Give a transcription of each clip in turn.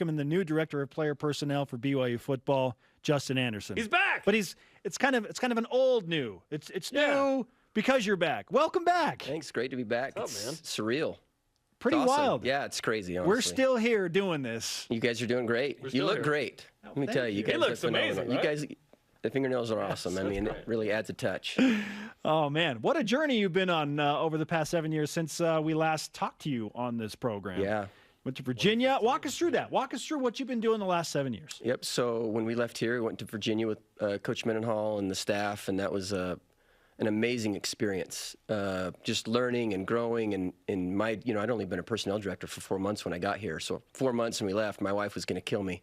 welcome the new director of player personnel for BYU football, Justin Anderson. He's back. But it's kind of an old new. It's new because you're back. Welcome back. Thanks. Great to be back. What's up, man? It's surreal. Pretty It's awesome. wild. Yeah, it's crazy, honestly. We're still here doing this. You guys are doing great. You look great. Let me tell you. You guys He looks look phenomenal. amazing, right? You guys, the fingernails are awesome. I mean, it really adds a touch. Oh, man. What a journey you've been on over the past 7 years since we last talked to you on this program. Yeah. Went to Virginia. Walk us through that. Walk us through what you've been doing the last 7 years. Yep. So when we left here, we went to Virginia with Coach Mendenhall and the staff, and that was an amazing experience. Just learning and growing. And my, I'd only been a personnel director for 4 months when I got here. So 4 months when we left, my wife was going to kill me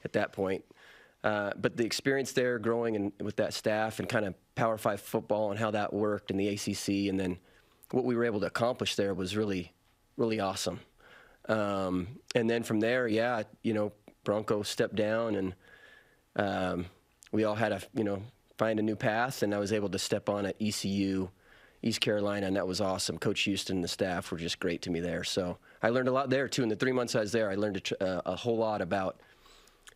at that point. But the experience there, growing and with that staff and kind of Power 5 football and how that worked in the ACC, and then what we were able to accomplish there was really, really awesome. And then from there, Bronco stepped down, and we all had to, find a new path, and I was able to step on at ECU, East Carolina, and that was awesome. Coach Houston and the staff were just great to me there. So I learned a lot there, too. In the 3 months I was there, I learned a whole lot about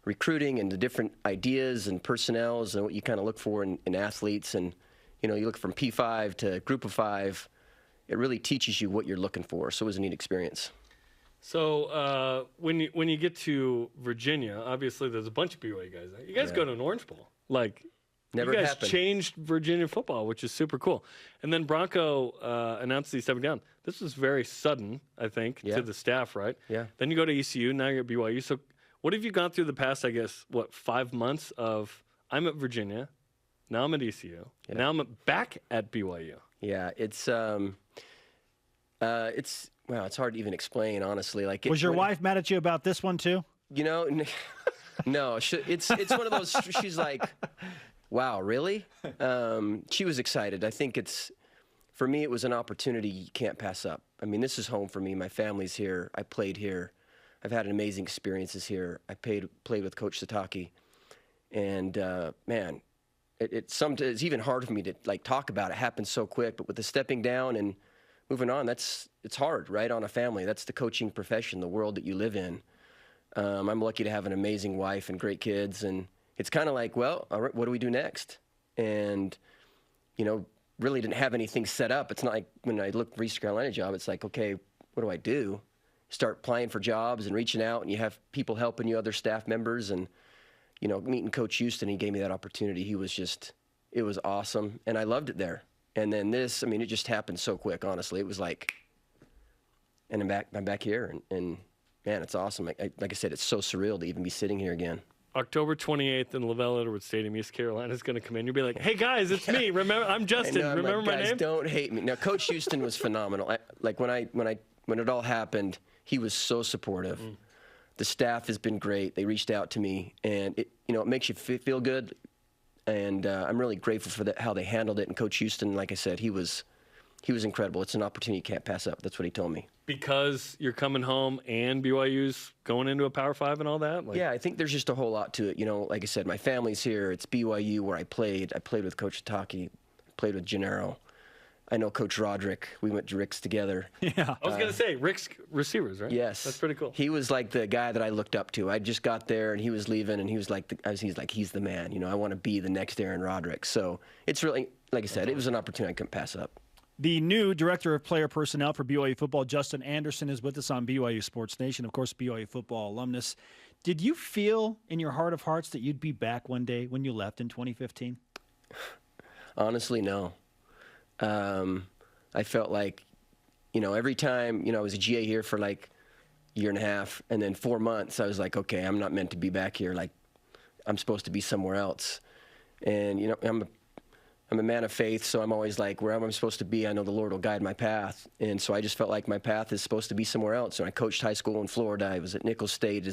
recruiting and the different ideas and personnels and what you kind of look for in athletes. And, you look from P5 to group of 5. It really teaches you what you're looking for. So it was a neat experience. So when you get to Virginia, obviously there's a bunch of BYU guys. You guys go to an Orange Bowl. Never you guys happened. changed Virginia football, which is super cool. And then Bronco announced he's stepping down. This was very sudden, I think, to the staff, right? Yeah. Then you go to ECU. Now you're at BYU. So what have you gone through the past, 5 months of I'm at Virginia, now I'm at ECU, now I'm back at BYU? Yeah, it's hard to even explain, honestly. Was your wife mad at you about this one, too? No. It's one of those, she's like, wow, really? She was excited. I think for me, it was an opportunity you can't pass up. I mean, this is home for me. My family's here. I played here. I've had amazing experiences here. I played with Coach Sataki. And, man, it's even hard for me to, talk about. It happened so quick. But with the stepping down and moving on, it's hard, right, on a family. That's the coaching profession, the world that you live in. I'm lucky to have an amazing wife and great kids, and it's kind of like, well, all right, what do we do next? And, really didn't have anything set up. It's not like when I looked for East Carolina job, it's like, okay, what do I do? Start applying for jobs and reaching out, and you have people helping you, other staff members, and, meeting Coach Houston, he gave me that opportunity. It was awesome, and I loved it there. And then it just happened so quick, honestly. It was like, and I'm back here, and man, it's awesome. Like I said, it's so surreal to even be sitting here again. October 28th in Lavelle Edwards Stadium, East Carolina is going to come in. You'll be like, hey, guys, it's me. Remember, I'm Justin. Remember my guys, name? Don't hate me. Now, Coach Houston was phenomenal. When it all happened, he was so supportive. The staff has been great. They reached out to me, and it makes you feel good. And I'm really grateful for how they handled it. And Coach Houston, like I said, he was incredible. It's an opportunity you can't pass up. That's what he told me. Because you're coming home and BYU's going into a Power 5 and all that? Yeah, I think there's just a whole lot to it. Like I said, my family's here. It's BYU where I played. I played with Coach Sataki. Played with Gennaro. I know Coach Roderick. We went to Rick's together. Yeah. I was going to say, Rick's receivers, right? Yes. That's pretty cool. He was like the guy that I looked up to. I just got there, and he was leaving, and he was like, he's the man. I want to be the next Aaron Roderick. So it's really, like I said, it was an opportunity I couldn't pass up. The new director of player personnel for BYU football, Justin Anderson, is with us on BYU Sports Nation. Of course, BYU football alumnus. Did you feel in your heart of hearts that you'd be back one day when you left in 2015? Honestly, no. I felt like, every time, I was a GA here for like a year and a half, and then 4 months, I was like, okay, I'm not meant to be back here. Like, I'm supposed to be somewhere else. And, I'm a man of faith, so I'm always like, wherever I'm supposed to be, I know the Lord will guide my path. And so I just felt like my path is supposed to be somewhere else. And I coached high school in Florida. I was at Nicholls State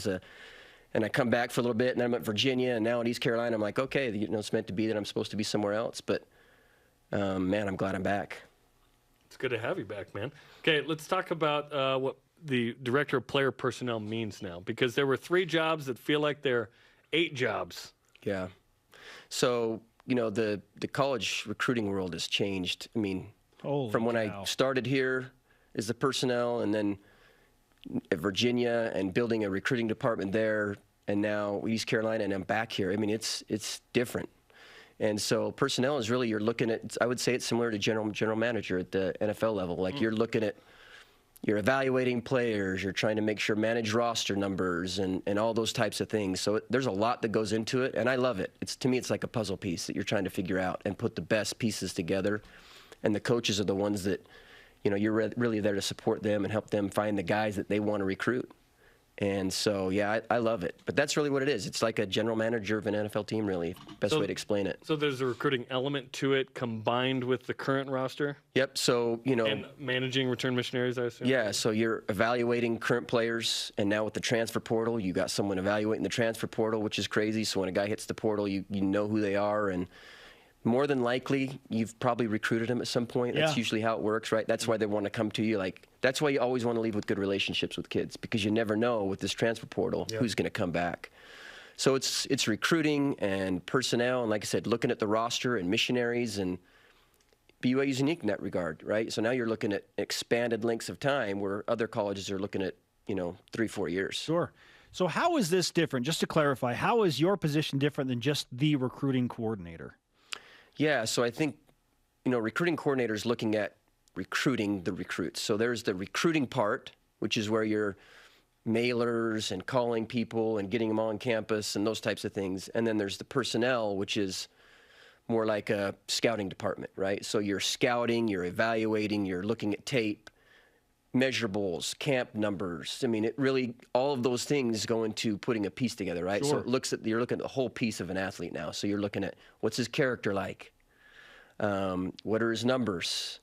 and I come back for a little bit, and then I'm at Virginia, and now at East Carolina. I'm like, okay, it's meant to be that I'm supposed to be somewhere else. But, man, I'm glad I'm back. It's good to have you back, man. Okay, let's talk about what the director of player personnel means now, because there were 3 jobs that feel like they're 8 jobs. Yeah. So, the college recruiting world has changed. I mean, Holy from when cow. I started here as the personnel, and then at Virginia and building a recruiting department there, and now East Carolina, and I'm back here. I mean, it's different. And so personnel is really, you're looking at, I would say it's similar to general manager at the NFL level. Like you're looking at, you're evaluating players, you're trying to make sure manage roster numbers and all those types of things. So there's a lot that goes into it, and I love it. To me, it's like a puzzle piece that you're trying to figure out and put the best pieces together. And the coaches are the ones that, you're really there to support them and help them find the guys that they want to recruit. And so, yeah, I love it. But that's really what it is. It's like a general manager of an NFL team, really. Best way to explain it. So there's a recruiting element to it combined with the current roster? Yep. So, And managing return missionaries, I assume? Yeah. So you're evaluating current players. And now with the transfer portal, you got someone evaluating the transfer portal, which is crazy. So when a guy hits the portal, you know who they are. And more than likely, you've probably recruited them at some point. That's usually how it works, right? That's why they want to come to you. That's why you always want to leave with good relationships with kids, because you never know with this transfer portal who's going to come back. So it's recruiting and personnel, and like I said, looking at the roster and missionaries, and BYU's unique in that regard, right? So now you're looking at expanded lengths of time where other colleges are looking at 3-4 years. Sure. So how is this different? Just to clarify, how is your position different than just the recruiting coordinator? Yeah, so I think, recruiting coordinator is looking at recruiting the recruits. So there's the recruiting part, which is where you're mailers and calling people and getting them on campus and those types of things. And then there's the personnel, which is more like a scouting department, right? So you're scouting, you're evaluating, you're looking at tape, measurables, camp numbers. I mean, it really, all of those things go into putting a piece together, right? Sure. So you're looking at the whole piece of an athlete now. So you're looking at what's his character like? What are his numbers?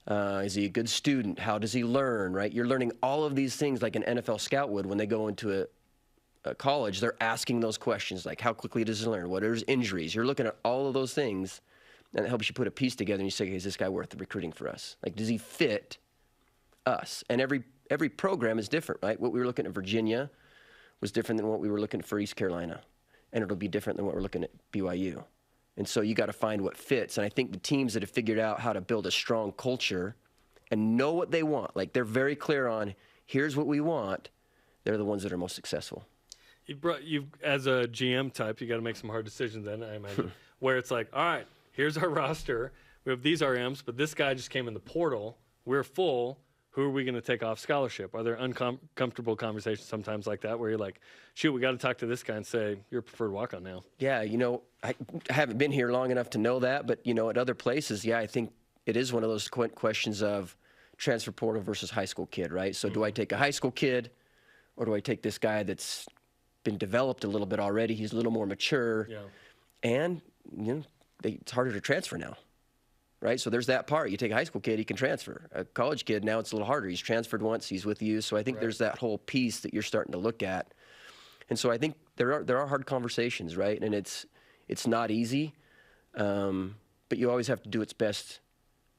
Is he a good student? How does he learn, right? You're learning all of these things like an NFL scout would when they go into a college. They're asking those questions like, how quickly does he learn? What are his injuries? You're looking at all of those things, and it helps you put a piece together, and you say, hey, is this guy worth recruiting for us? Like, does he fit us? And every program is different, right? What we were looking at Virginia was different than what we were looking for East Carolina, and it'll be different than what we're looking at BYU. And so you got to find what fits. And I think the teams that have figured out how to build a strong culture and know what they want, like they're very clear on, here's what we want, they're the ones that are most successful. You as a GM type, you got to make some hard decisions then, I imagine, where it's like, all right, here's our roster. We have these RMs, but this guy just came in the portal. We're full. Who are we going to take off scholarship? Are there uncomfortable conversations sometimes like that where you're like, shoot, we got to talk to this guy and say, you're a preferred walk-on now? Yeah, I haven't been here long enough to know that, but, at other places, yeah, I think it is one of those questions of transfer portal versus high school kid, right? So do I take a high school kid, or do I take this guy that's been developed a little bit already? He's a little more mature, and, it's harder to transfer now. Right, so there's that part. You take a high school kid, he can transfer. A college kid, now it's a little harder. He's transferred once, he's with you. So I think there's that whole piece that you're starting to look at. And so I think there are hard conversations, right? And it's not easy, but you always have to do what's best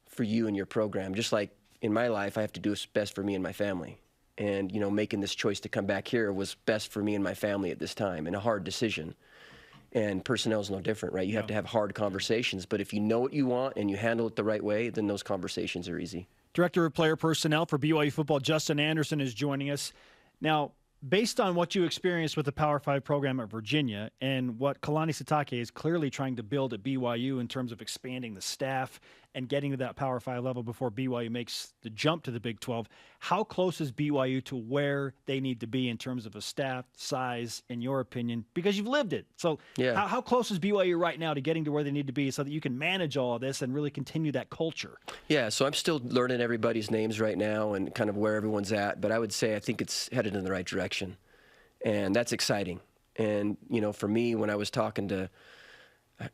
for you and your program. Just like in my life, I have to do what's best for me and my family. And, making this choice to come back here was best for me and my family at this time, and a hard decision. And personnel is no different, right? You have to have hard conversations. But if you know what you want and you handle it the right way, then those conversations are easy. Director of Player Personnel for BYU Football, Justin Anderson, is joining us. Now, based on what you experienced with the Power 5 program at Virginia and what Kalani Sitake is clearly trying to build at BYU in terms of expanding the staff and getting to that Power 5 level before BYU makes the jump to the Big 12, how close is BYU to where they need to be in terms of a staff size, in your opinion? Because you've lived it. So how close is BYU right now to getting to where they need to be so that you can manage all of this and really continue that culture? Yeah, so I'm still learning everybody's names right now and kind of where everyone's at. But I would say I think it's headed in the right direction. And that's exciting. And, for me, when I was talking to,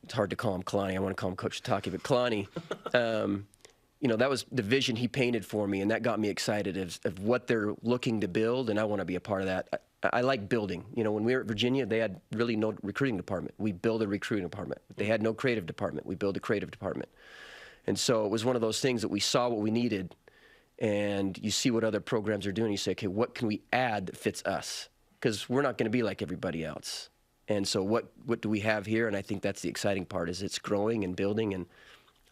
it's hard to call him Kalani. I want to call him Coach Sitake, but Kalani, that was the vision he painted for me, and that got me excited of what they're looking to build, and I want to be a part of that. I like building. When we were at Virginia, they had really no recruiting department. We built a recruiting department. They had no creative department. We built a creative department. And so it was one of those things that we saw what we needed, and you see what other programs are doing. You say, okay, what can we add that fits us? Because we're not going to be like everybody else. And so what do we have here? And I think that's the exciting part, is it's growing and building, and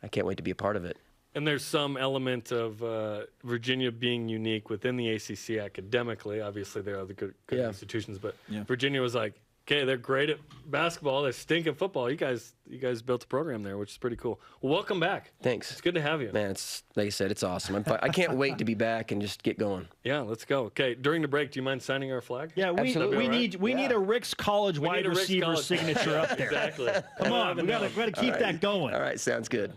I can't wait to be a part of it. And there's some element of Virginia being unique within the ACC academically. Obviously, there are other good institutions, but Virginia was like, okay, they're great at basketball. They stink at football. You guys built a program there, which is pretty cool. Well, welcome back. Thanks. It's good to have you. Man, it's like I said, it's awesome. I can't wait to be back and just get going. Yeah, let's go. Okay, during the break, do you mind signing our flag? Yeah, we need a Rick's College wide receiver signature up there. Exactly. Come on, we gotta keep that going. All right, sounds good.